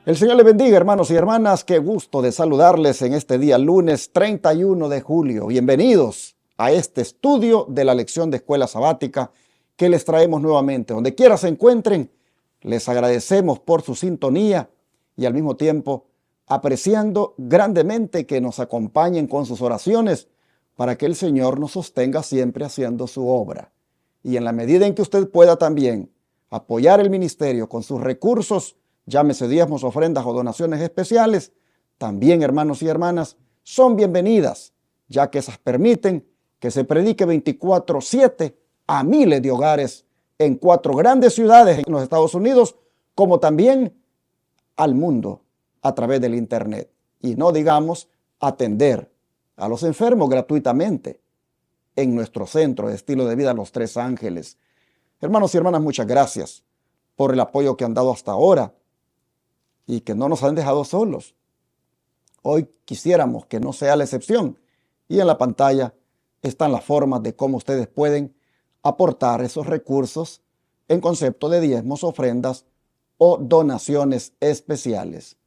El Señor les bendiga, hermanos y hermanas. Qué gusto de saludarles en este día lunes 31 de julio. Bienvenidos a este estudio de la lección de escuela sabática que les traemos nuevamente. Donde quiera se encuentren, les agradecemos por su sintonía y al mismo tiempo apreciando grandemente que nos acompañen con sus oraciones para que el Señor nos sostenga siempre haciendo su obra. Y en la medida en que usted pueda también apoyar el ministerio con sus recursos, llámese diezmos, ofrendas o donaciones especiales, también, hermanos y hermanas, son bienvenidas, ya que esas permiten que se predique 24/7 a miles de hogares en 4 grandes ciudades en los Estados Unidos, como también al mundo a través del Internet. Y no digamos atender a los enfermos gratuitamente en nuestro centro de estilo de vida Los Tres Ángeles. Hermanos y hermanas, muchas gracias por el apoyo que han dado hasta ahora y que no nos han dejado solos. Hoy quisiéramos que no sea la excepción. Y en la pantalla están las formas de cómo ustedes pueden aportar esos recursos en concepto de diezmos, ofrendas o donaciones especiales.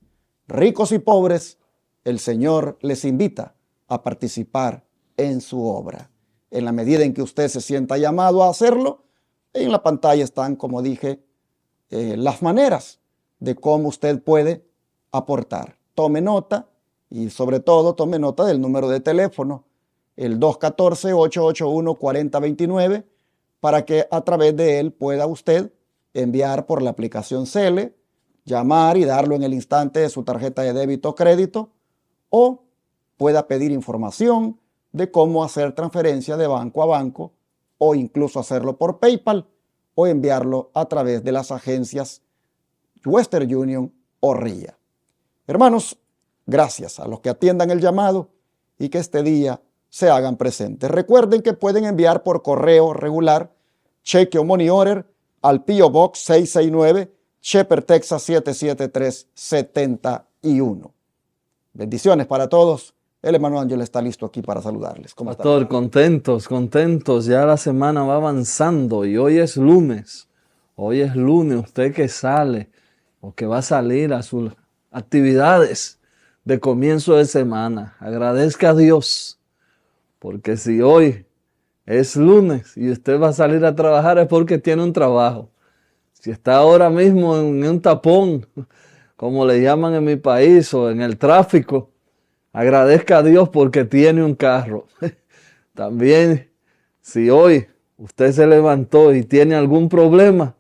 Ricos y pobres, el Señor les invita a participar en su obra. En la medida en que usted se sienta llamado a hacerlo, en la pantalla están, como dije, las maneras de cómo usted puede aportar. Tome nota y sobre todo tome nota del número de teléfono, el 214-881-4029, para que a través de él pueda usted enviar por la aplicación Cele, llamar y darlo en el instante de su tarjeta de débito o crédito, o pueda pedir información de cómo hacer transferencia de banco a banco, o incluso hacerlo por PayPal, o enviarlo a través de las agencias Western Union o RIA. Hermanos, gracias a los que atiendan el llamado y que este día se hagan presentes. Recuerden que pueden enviar por correo regular, cheque o money order al P.O. Box 669, Shepherd, Texas 77371. Bendiciones para todos. El hermano Ángel está listo aquí para saludarles. ¿Cómo están? Pastor, contentos. Ya la semana va avanzando y hoy es lunes. Hoy es lunes. Usted que sale o que va a salir a sus actividades de comienzo de semana, agradezca a Dios. Porque si hoy es lunes y usted va a salir a trabajar es porque tiene un trabajo. Si está ahora mismo en un tapón, como le llaman en mi país, o en el tráfico, agradezca a Dios porque tiene un carro. También, si hoy usted se levantó y tiene algún problema,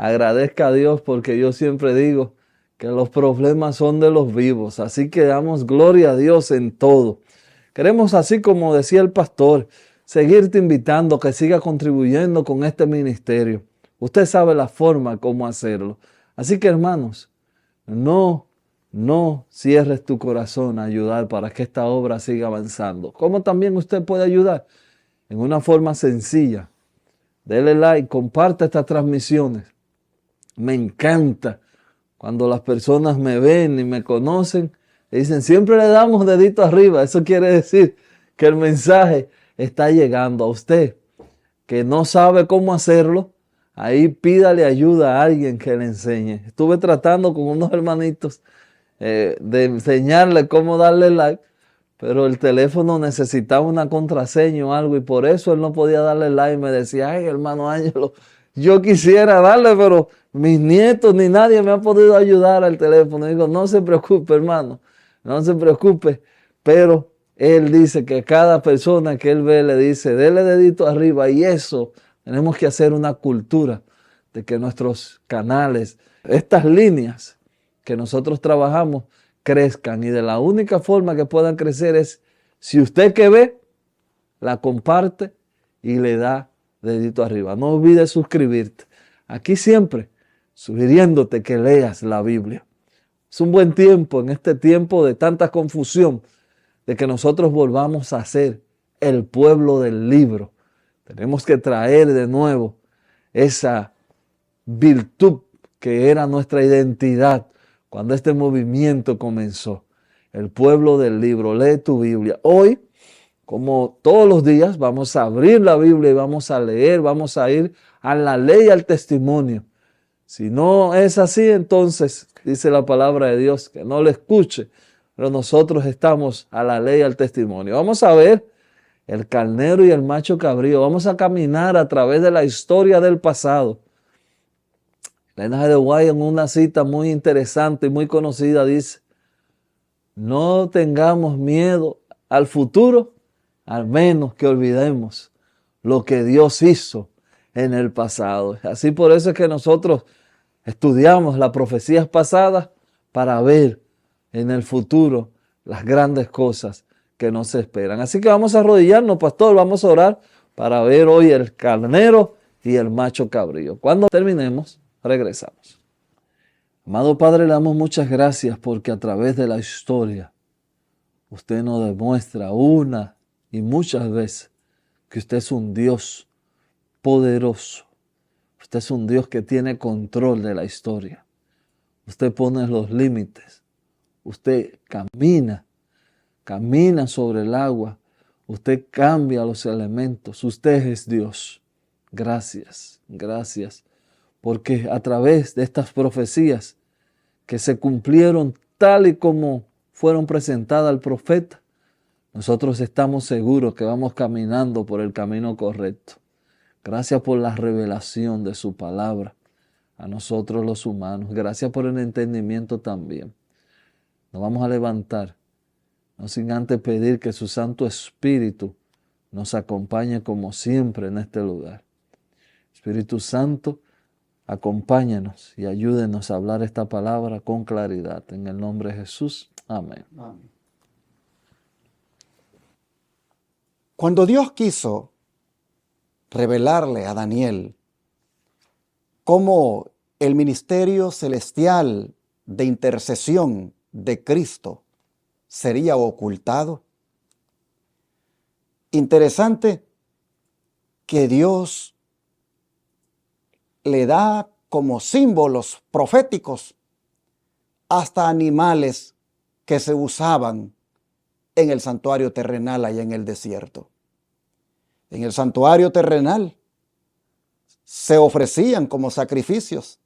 agradezca a Dios porque yo siempre digo que los problemas son de los vivos. Así que damos gloria a Dios en todo. Queremos, así como decía el pastor, seguirte invitando a que siga contribuyendo con este ministerio. Usted sabe la forma cómo hacerlo. Así que, hermanos, no cierres tu corazón a ayudar para que esta obra siga avanzando. ¿Cómo también usted puede ayudar? En una forma sencilla. Dele like, comparte estas transmisiones. Me encanta cuando las personas me ven y me conocen y dicen, siempre le damos dedito arriba. Eso quiere decir que el mensaje está llegando a usted. Que no sabe cómo hacerlo, ahí pídale ayuda a alguien que le enseñe. Estuve tratando con unos hermanitos de enseñarle cómo darle like, pero el teléfono necesitaba una contraseña o algo y por eso él no podía darle like. Me decía, ay, hermano Ángelo, yo quisiera darle, pero mis nietos ni nadie me ha podido ayudar al teléfono. Digo, no se preocupe, hermano, no se preocupe, pero él dice que cada persona que él ve le dice, dele dedito arriba, y eso tenemos que hacer una cultura de que nuestros canales, estas líneas que nosotros trabajamos, crezcan. Y de la única forma que puedan crecer es si usted que ve, la comparte y le da dedito arriba. No olvides suscribirte. Aquí siempre sugiriéndote que leas la Biblia. Es un buen tiempo, en este tiempo de tanta confusión, de que nosotros volvamos a ser el pueblo del libro. Tenemos que traer de nuevo esa virtud que era nuestra identidad cuando este movimiento comenzó. El pueblo del libro. Lee tu Biblia. Hoy, como todos los días, vamos a abrir la Biblia y vamos a leer, vamos a ir a la ley y al testimonio. Si no es así, entonces dice la palabra de Dios que no le escuche, pero nosotros estamos a la ley y al testimonio. Vamos a ver el carnero y el macho cabrío. Vamos a caminar a través de la historia del pasado. Elena G. de White, en una cita muy interesante y muy conocida, dice: no tengamos miedo al futuro, al menos que olvidemos lo que Dios hizo en el pasado. Así por eso es que nosotros estudiamos las profecías pasadas para ver en el futuro las grandes cosas que nos esperan. Así que vamos a arrodillarnos, pastor, vamos a orar para ver hoy el carnero y el macho cabrío. Cuando terminemos, regresamos. Amado Padre, le damos muchas gracias porque a través de la historia usted nos demuestra una y muchas veces que usted es un Dios poderoso. Usted es un Dios que tiene control de la historia. Usted pone los límites. Usted camina sobre el agua. Usted cambia los elementos. Usted es Dios. Gracias, gracias. Porque a través de estas profecías que se cumplieron tal y como fueron presentadas al profeta, nosotros estamos seguros que vamos caminando por el camino correcto. Gracias por la revelación de su palabra a nosotros los humanos. Gracias por el entendimiento también. Nos vamos a levantar, no sin antes pedir que su Santo Espíritu nos acompañe como siempre en este lugar. Espíritu Santo, acompáñanos y ayúdenos a hablar esta palabra con claridad. En el nombre de Jesús. Amén. Amén. Cuando Dios quiso revelarle a Daniel cómo el ministerio celestial de intercesión de Cristo sería ocultado, interesante que Dios le da como símbolos proféticos hasta animales que se usaban en el santuario terrenal allá en el desierto. En el santuario terrenal se ofrecían como sacrificios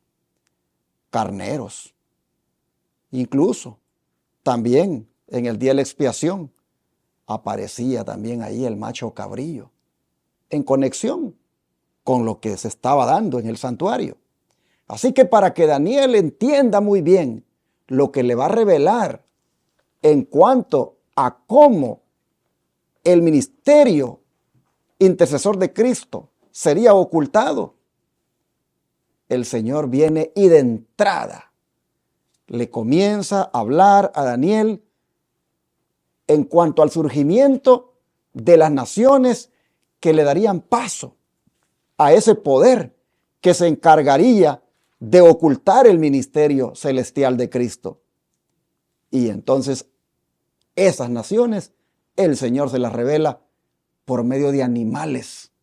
carneros. Incluso también en el día de la expiación aparecía también ahí el macho cabrío en conexión con lo que se estaba dando en el santuario. Así que para que Daniel entienda muy bien lo que le va a revelar en cuanto a cómo el ministerio intercesor de Cristo sería ocultado, el Señor viene y de entrada le comienza a hablar a Daniel en cuanto al surgimiento de las naciones que le darían paso a ese poder que se encargaría de ocultar el ministerio celestial de Cristo. Y entonces esas naciones el Señor se las revela por medio de animales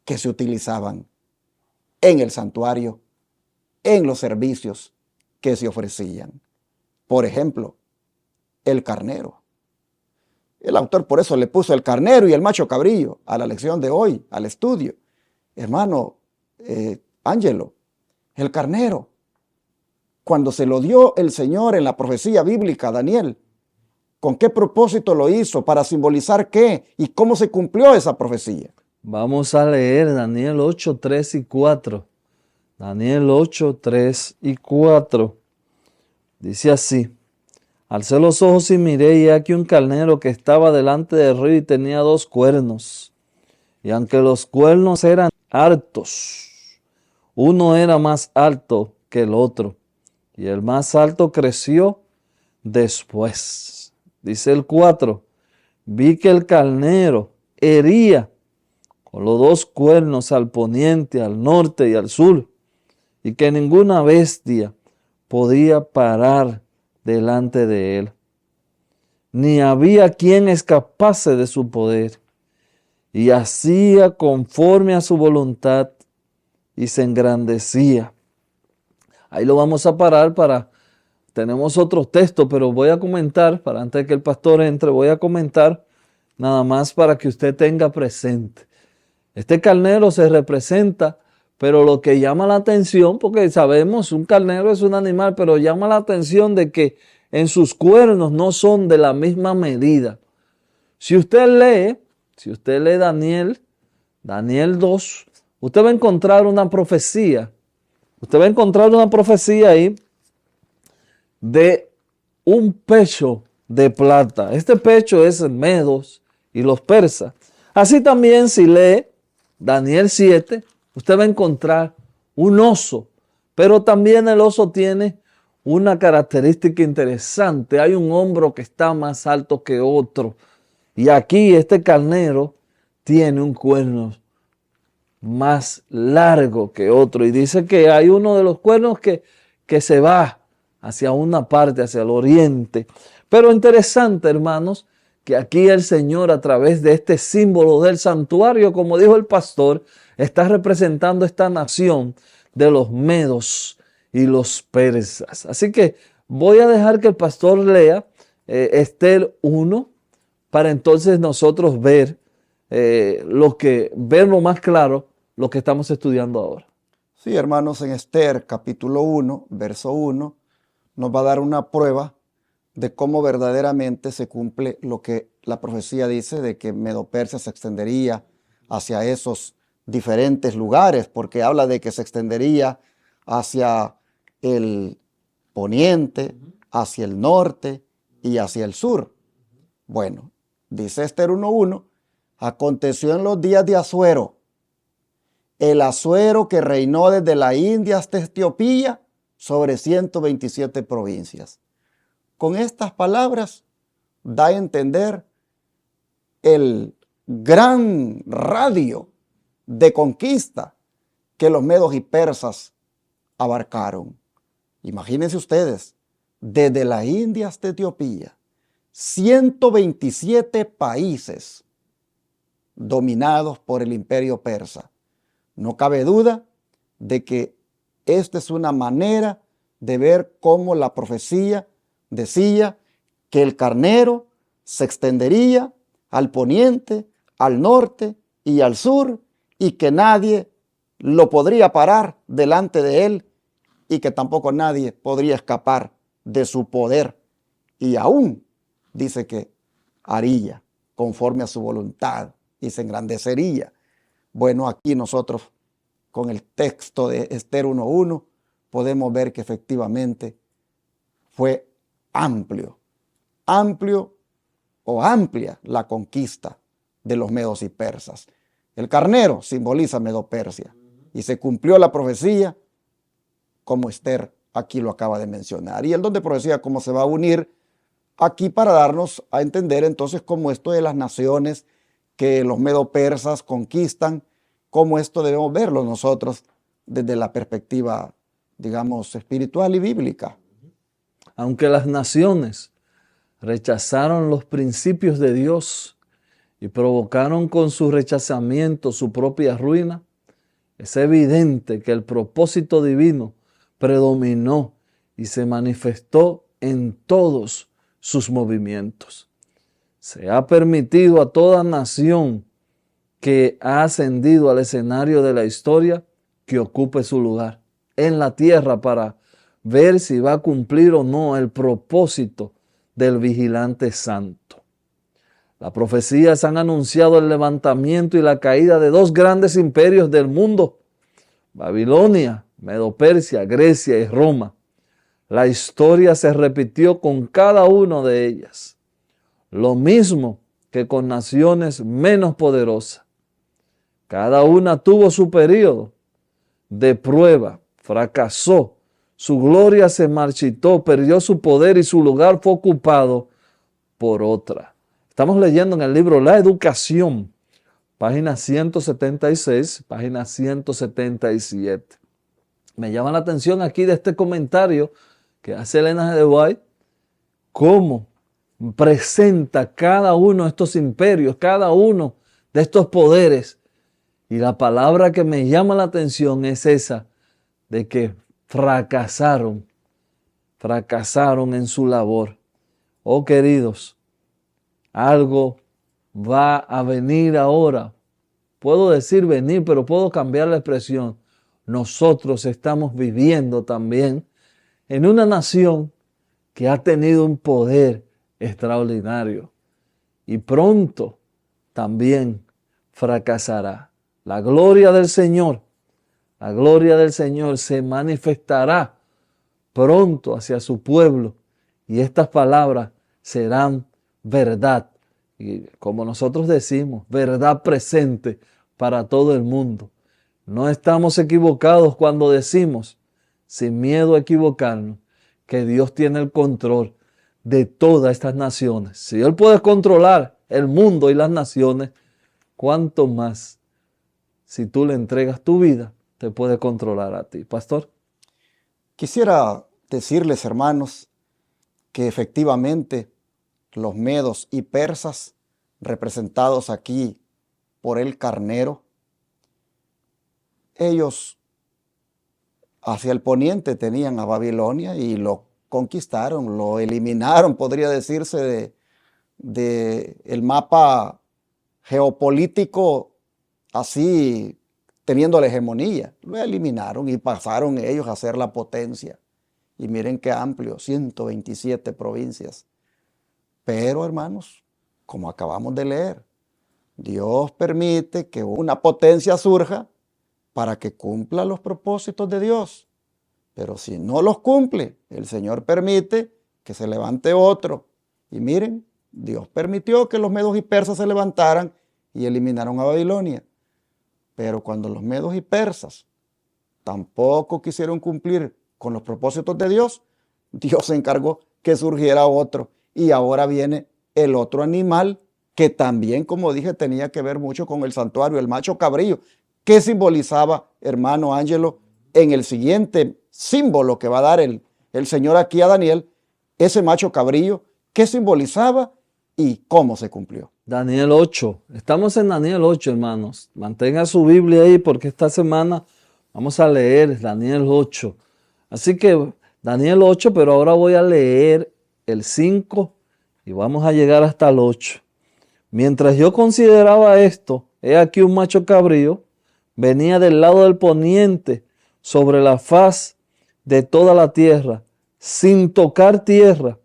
que se utilizaban en el santuario, en los servicios que se ofrecían. Por ejemplo, el carnero. El autor por eso le puso el carnero y el macho cabrillo a la lección de hoy, al estudio. Hermano Ángelo, el carnero, cuando se lo dio el Señor en la profecía bíblica a Daniel, ¿con qué propósito lo hizo? ¿Para simbolizar qué? ¿Y cómo se cumplió esa profecía? Vamos a leer Daniel 8, 3 y 4. Daniel 8, 3 y 4. Dice así: alcé los ojos y miré, y aquí un carnero que estaba delante del río y tenía 2 cuernos. Y aunque los cuernos eran hartos, uno era más alto que el otro, y el más alto creció después. Dice el 4, vi que el carnero hería con los 2 cuernos al poniente, al norte y al sur, y que ninguna bestia podía parar delante de él, ni había quien escapase de su poder, y hacía conforme a su voluntad, y se engrandecía. Ahí lo vamos a parar tenemos otros textos, pero voy a comentar, para antes de que el pastor entre, voy a comentar nada más para que usted tenga presente. Este carnero se representa Pero lo que llama la atención, porque sabemos, un carnero es un animal, pero llama la atención de que en sus cuernos no son de la misma medida. Si usted lee Daniel 2, usted va a encontrar una profecía. Usted va a encontrar una profecía ahí de un pecho de plata. Este pecho es medos y los persas. Así también si lee Daniel 7, usted va a encontrar un oso, pero también el oso tiene una característica interesante. Hay un hombro que está más alto que otro. Y aquí este carnero tiene un cuerno más largo que otro. Y dice que hay uno de los cuernos que se va hacia una parte, hacia el oriente. Pero interesante, hermanos, que aquí el Señor, a través de este símbolo del santuario, como dijo el pastor, está representando esta nación de los medos y los persas. Así que voy a dejar que el pastor lea Esther 1 para entonces nosotros ver verlo más claro lo que estamos estudiando ahora. Sí, hermanos, en Esther capítulo 1, verso 1, nos va a dar una prueba de cómo verdaderamente se cumple lo que la profecía dice de que Medo-Persia se extendería hacia esos diferentes lugares, porque habla de que se extendería hacia el poniente, hacia el norte y hacia el sur. Bueno, dice Esther 1:1, aconteció en los días de Asuero, el Asuero que reinó desde la India hasta Etiopía sobre 127 provincias. Con estas palabras da a entender el gran radio de conquista que los medos y persas abarcaron. Imagínense ustedes, desde la India hasta Etiopía, 127 países dominados por el imperio persa. No cabe duda de que esta es una manera de ver cómo la profecía decía que el carnero se extendería al poniente, al norte y al sur, y que nadie lo podría parar delante de él, y que tampoco nadie podría escapar de su poder. Y aún dice que haría conforme a su voluntad y se engrandecería. Bueno, aquí nosotros con el texto de Esther 1:1 podemos ver que efectivamente fue amplio o amplia la conquista de los medos y persas. El carnero simboliza Medo-Persia y se cumplió la profecía como Esther aquí lo acaba de mencionar. Y el don de profecía cómo se va a unir aquí para darnos a entender entonces cómo esto de las naciones que los medo-persas conquistan, cómo esto debemos verlo nosotros desde la perspectiva, digamos, espiritual y bíblica. Aunque las naciones rechazaron los principios de Dios y provocaron con su rechazamiento su propia ruina, es evidente que el propósito divino predominó y se manifestó en todos sus movimientos. Se ha permitido a toda nación que ha ascendido al escenario de la historia que ocupe su lugar en la tierra para ver si va a cumplir o no el propósito del vigilante santo. Las profecías han anunciado el levantamiento y la caída de dos grandes imperios del mundo, Babilonia, Medo-Persia, Grecia y Roma. La historia se repitió con cada una de ellas, lo mismo que con naciones menos poderosas. Cada una tuvo su periodo de prueba, fracasó, su gloria se marchitó, perdió su poder y su lugar fue ocupado por otra. Estamos leyendo en el libro La Educación, página 176, página 177. Me llama la atención aquí de este comentario que hace Elena G. de White, cómo presenta cada uno de estos imperios, cada uno de estos poderes. Y la palabra que me llama la atención es esa, de que fracasaron en su labor. Oh queridos, algo va a venir ahora. Puedo decir venir, pero puedo cambiar la expresión. nosotros estamos viviendo también en una nación que ha tenido un poder extraordinario y pronto también fracasará. La gloria del Señor se manifestará pronto hacia su pueblo y estas palabras serán verdad. Y como nosotros decimos, verdad presente para todo el mundo. No estamos equivocados cuando decimos, sin miedo a equivocarnos, que Dios tiene el control de todas estas naciones. Si Él puede controlar el mundo y las naciones, ¿cuánto más si tú le entregas tu vida, te puede controlar a ti? Pastor. Quisiera decirles, hermanos, que efectivamente los medos y persas, representados aquí por el carnero, ellos hacia el poniente tenían a Babilonia y lo conquistaron, lo eliminaron, podría decirse, de el mapa geopolítico, así teniendo la hegemonía. Lo eliminaron y pasaron ellos a ser la potencia. Y miren qué amplio, 127 provincias. Pero, hermanos, como acabamos de leer, Dios permite que una potencia surja para que cumpla los propósitos de Dios. Pero si no los cumple, el Señor permite que se levante otro. Y miren, Dios permitió que los medos y persas se levantaran y eliminaron a Babilonia. Pero cuando los medos y persas tampoco quisieron cumplir con los propósitos de Dios, Dios se encargó que surgiera otro. Y ahora viene el otro animal que también, como dije, tenía que ver mucho con el santuario, el macho cabrío. ¿Qué simbolizaba, hermano Ángelo, en el siguiente símbolo que va a dar el Señor aquí a Daniel? Ese macho cabrío, ¿qué simbolizaba y cómo se cumplió? Daniel 8. Estamos en Daniel 8, hermanos. Mantenga su Biblia ahí porque esta semana vamos a leer Daniel 8. Así que Daniel 8, pero ahora voy a leer el 5 y vamos a llegar hasta el 8. Mientras yo consideraba esto, he aquí un macho cabrío venía del lado del poniente sobre la faz de toda la tierra, sin tocar tierra.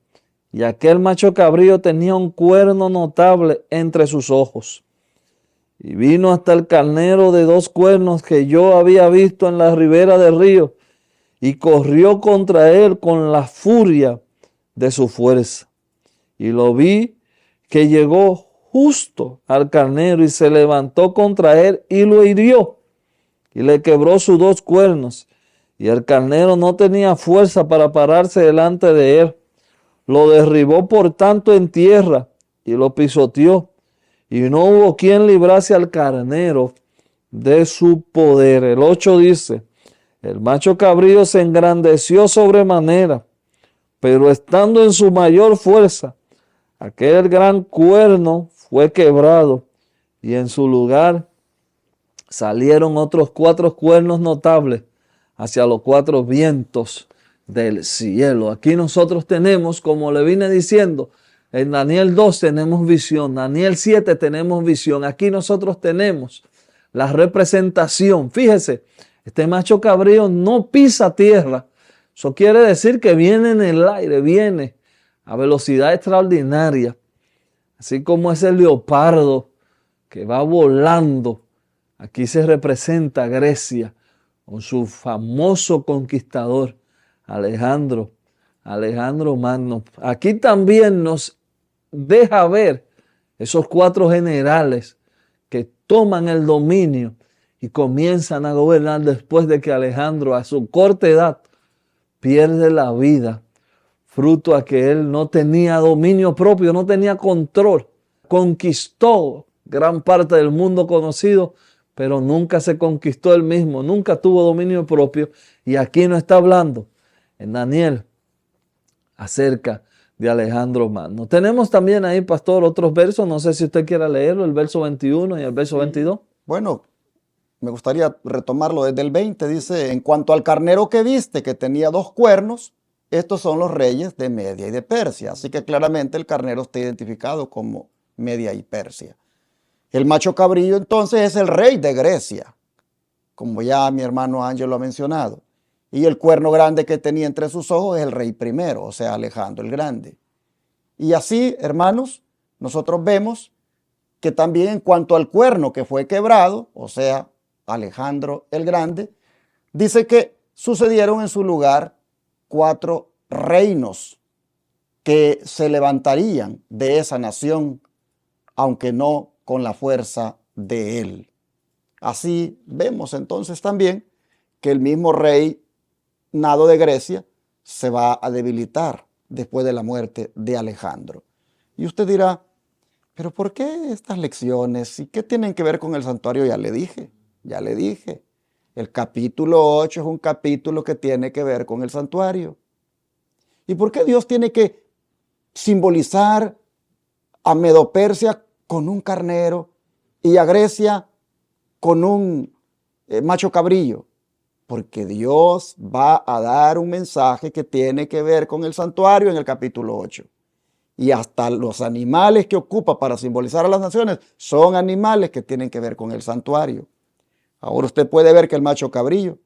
Y aquel macho cabrío tenía un cuerno notable entre sus ojos. Y vino hasta el carnero de 2 cuernos que yo había visto en la ribera del río, y corrió contra él con la furia de su fuerza. Y lo vi que llegó justo al carnero y se levantó contra él y lo hirió y le quebró sus 2 cuernos. Y el carnero no tenía fuerza para pararse delante de él. Lo derribó por tanto en tierra y lo pisoteó. Y no hubo quien librase al carnero de su poder. El 8 dice, el macho cabrío se engrandeció sobremanera, pero estando en su mayor fuerza, aquel gran cuerno fue quebrado y en su lugar salieron otros 4 cuernos notables hacia los 4 vientos del cielo. Aquí nosotros tenemos, como le vine diciendo, en Daniel 2 tenemos visión, Daniel 7 tenemos visión. Aquí nosotros tenemos la representación. Fíjese, este macho cabrío no pisa tierra. Eso quiere decir que viene en el aire, viene a velocidad extraordinaria. Así como ese leopardo que va volando. Aquí se representa Grecia con su famoso conquistador, Alejandro Magno. Aquí también nos deja ver esos 4 generales que toman el dominio y comienzan a gobernar después de que Alejandro a su corta edad pierde la vida, fruto a que él no tenía dominio propio, no tenía control. Conquistó gran parte del mundo conocido, pero nunca se conquistó él mismo, nunca tuvo dominio propio. Y aquí nos está hablando en Daniel acerca de Alejandro Magno. Tenemos también ahí, pastor, otros versos, no sé si usted quiera leerlo, el verso 21 y el verso 22. Bueno, me gustaría retomarlo desde el 20. Dice, en cuanto al carnero que viste, que tenía 2 cuernos, estos son los reyes de Media y de Persia. Así que claramente el carnero está identificado como Media y Persia. El macho cabrillo entonces es el rey de Grecia. como ya mi hermano Ángel lo ha mencionado. Y el cuerno grande que tenía entre sus ojos es el rey primero, o sea, Alejandro el Grande. Y así, hermanos, nosotros vemos que también en cuanto al cuerno que fue quebrado, o sea, Alejandro el Grande, dice que sucedieron en su lugar 4 reinos que se levantarían de esa nación, aunque no con la fuerza de él. Así vemos entonces también que el mismo rey Nado de Grecia se va a debilitar después de la muerte de Alejandro. Y usted dirá, pero ¿por qué estas lecciones? ¿Y qué tienen que ver con el santuario? Ya le dije. El capítulo 8 es un capítulo que tiene que ver con el santuario. ¿Y por qué Dios tiene que simbolizar a Medo-Persia con un carnero y a Grecia con un macho cabrillo? Porque Dios va a dar un mensaje que tiene que ver con el santuario en el capítulo 8. Y hasta los animales que ocupa para simbolizar a las naciones son animales que tienen que ver con el santuario. Ahora usted puede ver que el macho cabrillo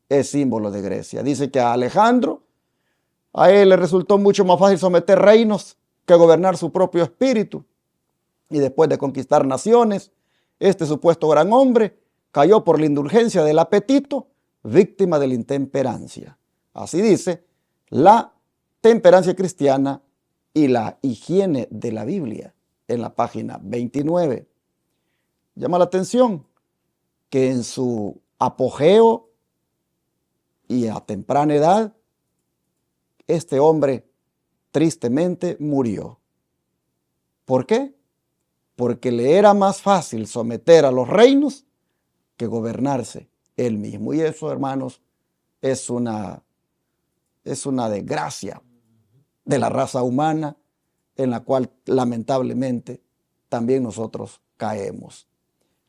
es símbolo de Grecia. Dice que a Alejandro, a él le resultó mucho más fácil someter reinos que gobernar su propio espíritu. Y después de conquistar naciones, este supuesto gran hombre cayó por la indulgencia del apetito, víctima de la intemperancia. Así dice la temperancia cristiana y la higiene de la Biblia en la página 29. Llama la atención que en su apogeo y a temprana edad, este hombre tristemente murió. ¿Por qué? Porque le era más fácil someter a los reinos que gobernarse él mismo. Y eso, hermanos, es una desgracia de la raza humana en la cual lamentablemente también nosotros caemos.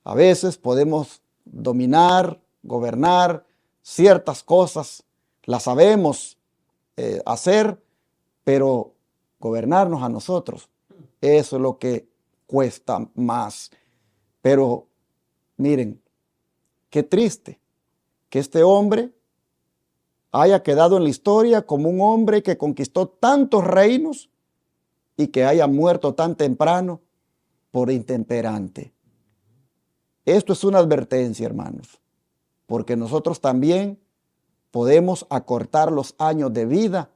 A veces podemos dominar, gobernar ciertas cosas, las sabemos hacer, pero gobernarnos a nosotros, eso es lo que cuesta más. Pero miren, qué triste que este hombre haya quedado en la historia como un hombre que conquistó tantos reinos y que haya muerto tan temprano por intemperante. Esto es una advertencia, hermanos, porque nosotros también podemos acortar los años de vida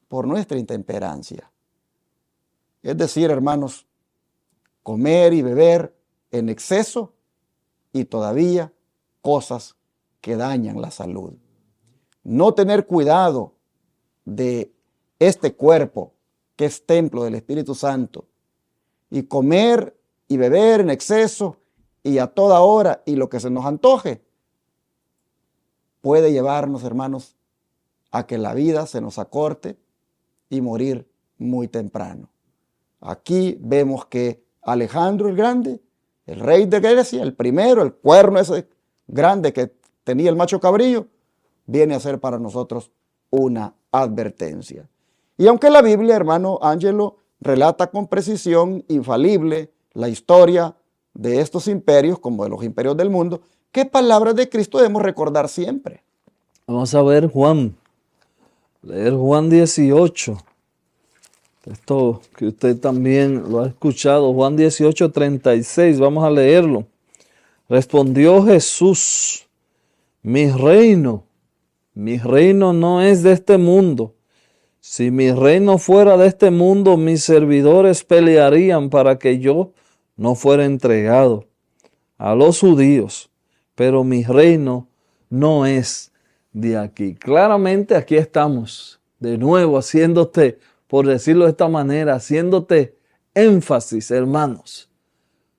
por nuestra intemperancia. Es decir, hermanos, comer y beber en exceso y todavía cosas que dañan la salud. No tener cuidado de este cuerpo que es templo del Espíritu Santo y comer y beber en exceso y a toda hora y lo que se nos antoje puede llevarnos, hermanos, a que la vida se nos acorte y morir muy temprano. Aquí vemos que Alejandro el Grande, el rey de Grecia, el primero, el cuerno ese grande que tenía el macho cabrillo, viene a ser para nosotros una advertencia. Y aunque la Biblia, hermano Ángelo, relata con precisión infalible la historia de estos imperios, como de los imperios del mundo, ¿qué palabras de Cristo debemos recordar siempre? Vamos a ver leer Juan 18. Esto que usted también lo ha escuchado, Juan 18, 36, vamos a leerlo. Respondió Jesús, mi reino no es de este mundo. Si mi reino fuera de este mundo, mis servidores pelearían para que yo no fuera entregado a los judíos, pero mi reino no es de aquí. Claramente aquí estamos de nuevo haciéndote, por decirlo de esta manera, haciéndote énfasis, hermanos.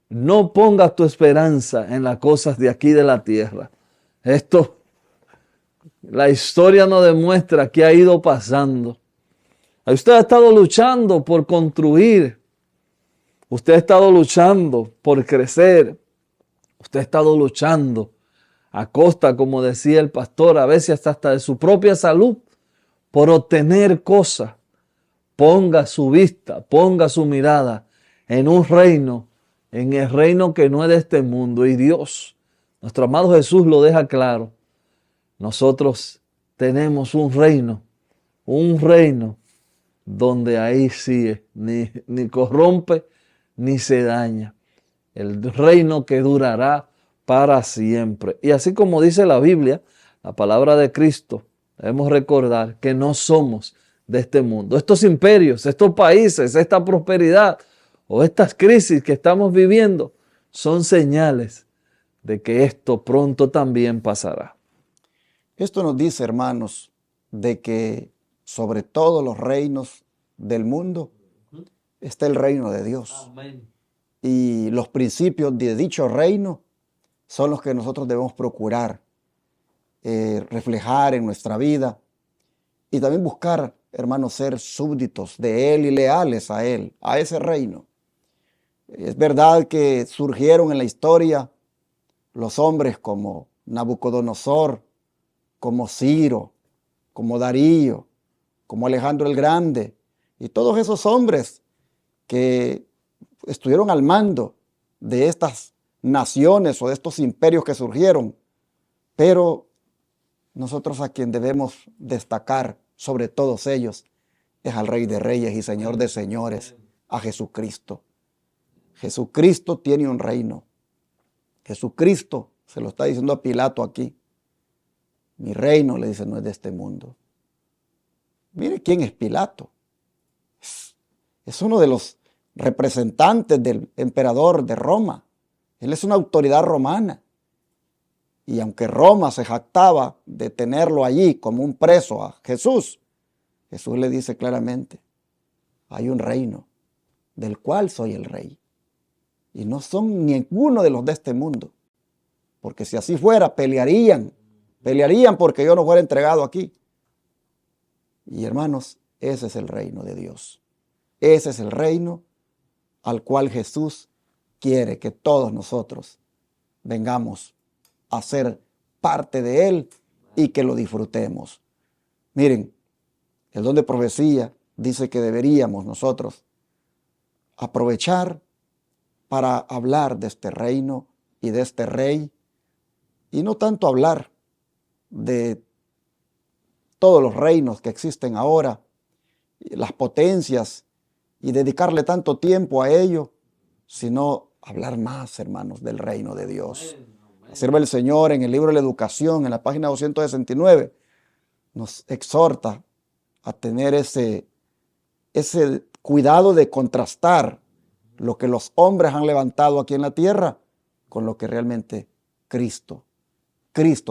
No pongas tu esperanza en las cosas de aquí de la tierra. La historia nos demuestra que ha ido pasando. Usted ha estado luchando por construir. Usted ha estado luchando por crecer. Usted ha estado luchando a costa, como decía el pastor, a veces hasta de su propia salud, por obtener cosas. Ponga su vista, ponga su mirada en un reino, en el reino que no es de este mundo. Y Dios Nuestro amado Jesús lo deja claro. Nosotros tenemos un reino donde ahí sí ni corrompe ni se daña. El reino que durará para siempre. Y así como dice la Biblia, la palabra de Cristo, debemos recordar que no somos de este mundo. Estos imperios, estos países, esta prosperidad o estas crisis que estamos viviendo son señales de que esto pronto también pasará. Esto nos dice, hermanos, de que sobre todos los reinos del mundo está el reino de Dios. Amén. Y los principios de dicho reino son los que nosotros debemos procurar reflejar en nuestra vida y también buscar, hermanos, ser súbditos de Él y leales a Él, a ese reino. Es verdad que surgieron en la historia los hombres como Nabucodonosor, como Ciro, como Darío, como Alejandro el Grande, y todos esos hombres que estuvieron al mando de estas naciones o de estos imperios que surgieron, pero nosotros a quien debemos destacar sobre todos ellos es al Rey de Reyes y Señor de Señores, a Jesucristo. Jesucristo tiene un reino. Jesucristo se lo está diciendo a Pilato aquí. Mi reino, le dice, no es de este mundo. Mire quién es Pilato. Es uno de los representantes del emperador de Roma. Él es una autoridad romana. Y aunque Roma se jactaba de tenerlo allí como un preso a Jesús, Jesús le dice claramente, hay un reino del cual soy el rey. Y no son ninguno de los de este mundo. Porque si así fuera, pelearían porque yo no fuera entregado aquí. Y hermanos, ese es el reino de Dios. Ese es el reino al cual Jesús quiere que todos nosotros vengamos a ser parte de Él y que lo disfrutemos. Miren, el don de profecía dice que deberíamos nosotros aprovechar para hablar de este reino y de este rey, y no tanto hablar de todos los reinos que existen ahora, las potencias, y dedicarle tanto tiempo a ello, sino hablar más, hermanos, del reino de Dios. Sirve el Señor en el libro de la Educación, en la página 269, nos exhorta a tener ese cuidado de contrastar lo que los hombres han levantado aquí en la tierra con lo que realmente Cristo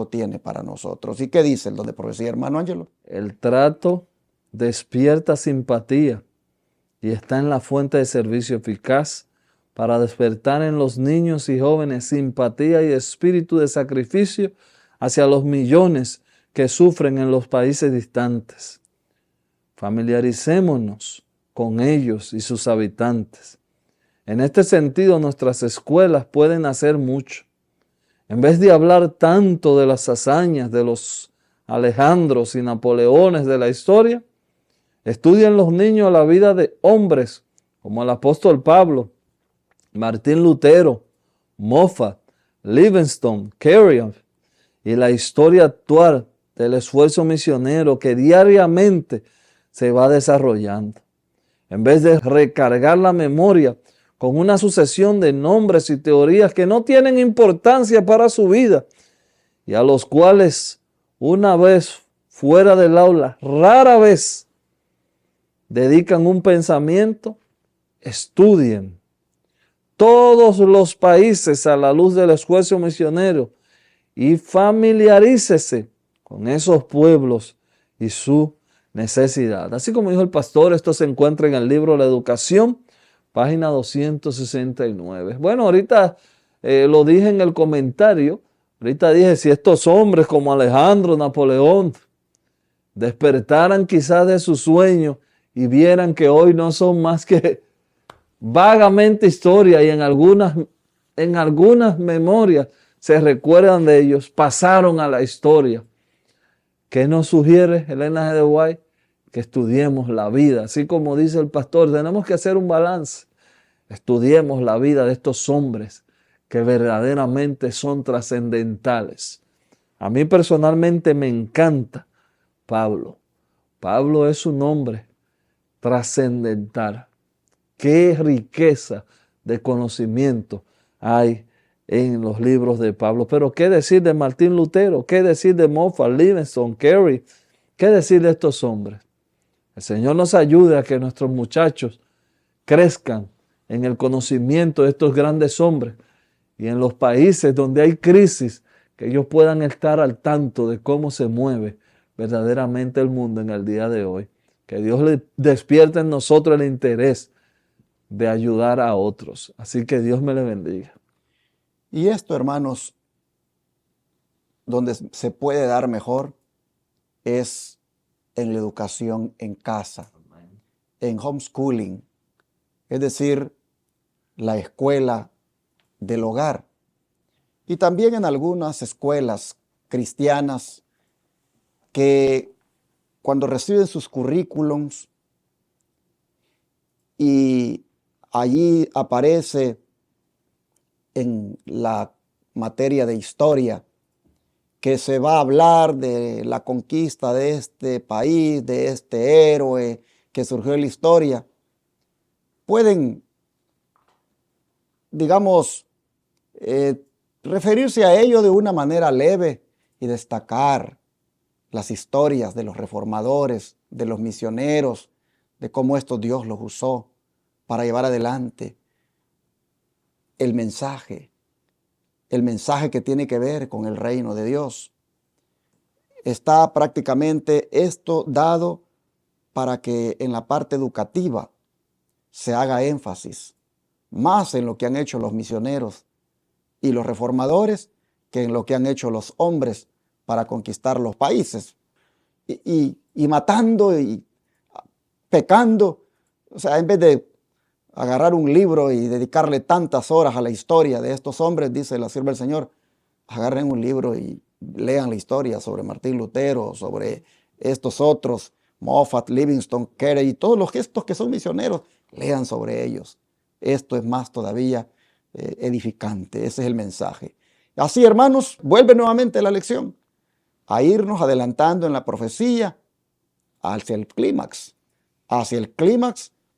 tiene para nosotros. ¿Y qué dice el don de profecía, hermano Ángelo? El trato despierta simpatía y está en la fuente de servicio eficaz para despertar en los niños y jóvenes simpatía y espíritu de sacrificio hacia los millones que sufren en los países distantes. Familiaricémonos con ellos y sus habitantes. En este sentido, nuestras escuelas pueden hacer mucho. En vez de hablar tanto de las hazañas de los Alejandros y Napoleones de la historia, estudien los niños la vida de hombres como el apóstol Pablo, Martín Lutero, Moffat, Livingstone, Carrier, y la historia actual del esfuerzo misionero que diariamente se va desarrollando. En vez de recargar la memoria con una sucesión de nombres y teorías que no tienen importancia para su vida y a los cuales una vez fuera del aula, rara vez dedican un pensamiento, estudien todos los países a la luz del esfuerzo misionero y familiarícese con esos pueblos y su necesidad. Así como dijo el pastor, esto se encuentra en el libro La Educación, página 269. Bueno, ahorita lo dije en el comentario, ahorita dije, si estos hombres como Alejandro, Napoleón, despertaran quizás de su sueño y vieran que hoy no son más que vagamente historia y en algunas memorias se recuerdan de ellos, pasaron a la historia. ¿Qué nos sugiere Elena G. de White? Que estudiemos la vida. Así como dice el pastor, tenemos que hacer un balance. Estudiemos la vida de estos hombres que verdaderamente son trascendentales. A mí personalmente me encanta Pablo. Pablo es un hombre trascendental. Qué riqueza de conocimiento hay en los libros de Pablo. Pero ¿qué decir de Martín Lutero? ¿Qué decir de Moffat, Livingston, Carey? ¿Qué decir de estos hombres? El Señor nos ayude a que nuestros muchachos crezcan en el conocimiento de estos grandes hombres y en los países donde hay crisis, que ellos puedan estar al tanto de cómo se mueve verdaderamente el mundo en el día de hoy. Que Dios le despierte en nosotros el interés de ayudar a otros. Así que Dios me le bendiga. Y esto, hermanos, donde se puede dar mejor es en la educación en casa, en homeschooling, es decir, la escuela del hogar. Y también en algunas escuelas cristianas que cuando reciben sus currículums y allí aparece en la materia de historia que se va a hablar de la conquista de este país, de este héroe que surgió en la historia, pueden, digamos, referirse a ello de una manera leve y destacar las historias de los reformadores, de los misioneros, de cómo estos Dios los usó para llevar adelante el mensaje que tiene que ver con el reino de Dios. Está prácticamente esto dado para que en la parte educativa se haga énfasis más en lo que han hecho los misioneros y los reformadores que en lo que han hecho los hombres para conquistar los países. Y matando y pecando, o sea, en vez de agarrar un libro y dedicarle tantas horas a la historia de estos hombres, dice la sierva del Señor, agarren un libro y lean la historia sobre Martín Lutero, sobre estos otros, Moffat, Livingston, Carey y todos los estos que son misioneros, lean sobre ellos. Esto es más todavía edificante, ese es el mensaje. Así, hermanos, vuelve nuevamente la lección a irnos adelantando en la profecía hacia el clímax,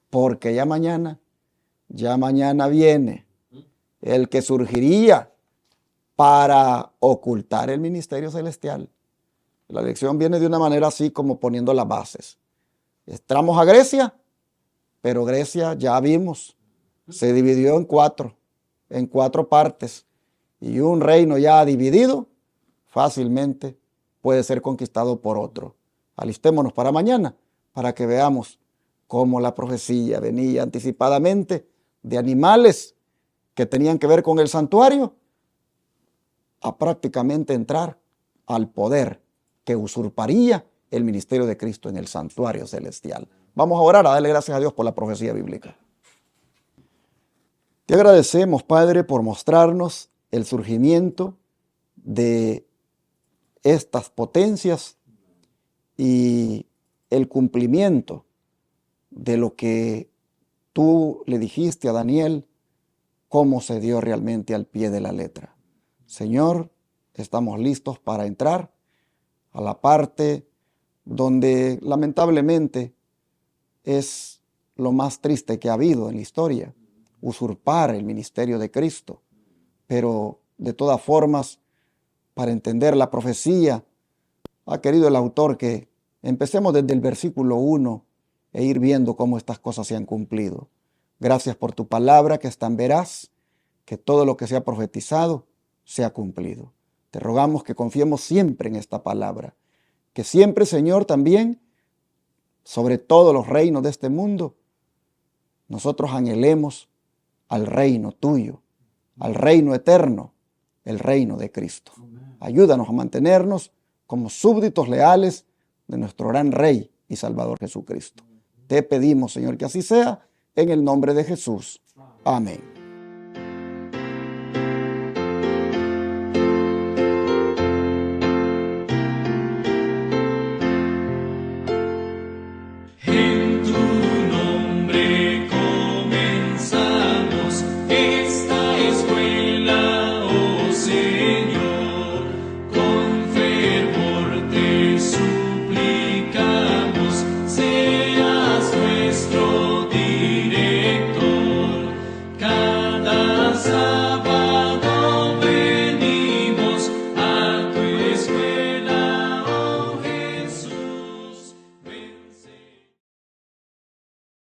porque ya mañana viene el que surgiría para ocultar el ministerio celestial. La lección viene de una manera así como poniendo las bases. Entramos a Grecia, pero Grecia ya vimos, se dividió en cuatro partes, y un reino ya dividido fácilmente puede ser conquistado por otro. Alistémonos para mañana, para que veamos cómo la profecía venía anticipadamente de animales que tenían que ver con el santuario a prácticamente entrar al poder que usurparía el ministerio de Cristo en el santuario celestial. Vamos a orar, a darle gracias a Dios por la profecía bíblica. Te agradecemos, Padre, por mostrarnos el surgimiento de estas potencias y el cumplimiento de lo que tú le dijiste a Daniel, cómo se dio realmente al pie de la letra. Señor, estamos listos para entrar a la parte donde lamentablemente es lo más triste que ha habido en la historia, usurpar el ministerio de Cristo. Pero de todas formas, para entender la profecía, ha querido el autor que empecemos desde el versículo 1 e ir viendo cómo estas cosas se han cumplido. Gracias por tu palabra que es tan veraz, que todo lo que se ha profetizado se ha cumplido. Te rogamos que confiemos siempre en esta palabra, que siempre, Señor, también, sobre todos los reinos de este mundo, nosotros anhelemos al reino tuyo, al reino eterno, el reino de Cristo. Ayúdanos a mantenernos como súbditos leales de nuestro gran Rey y Salvador Jesucristo. Te pedimos, Señor, que así sea, en el nombre de Jesús. Amén.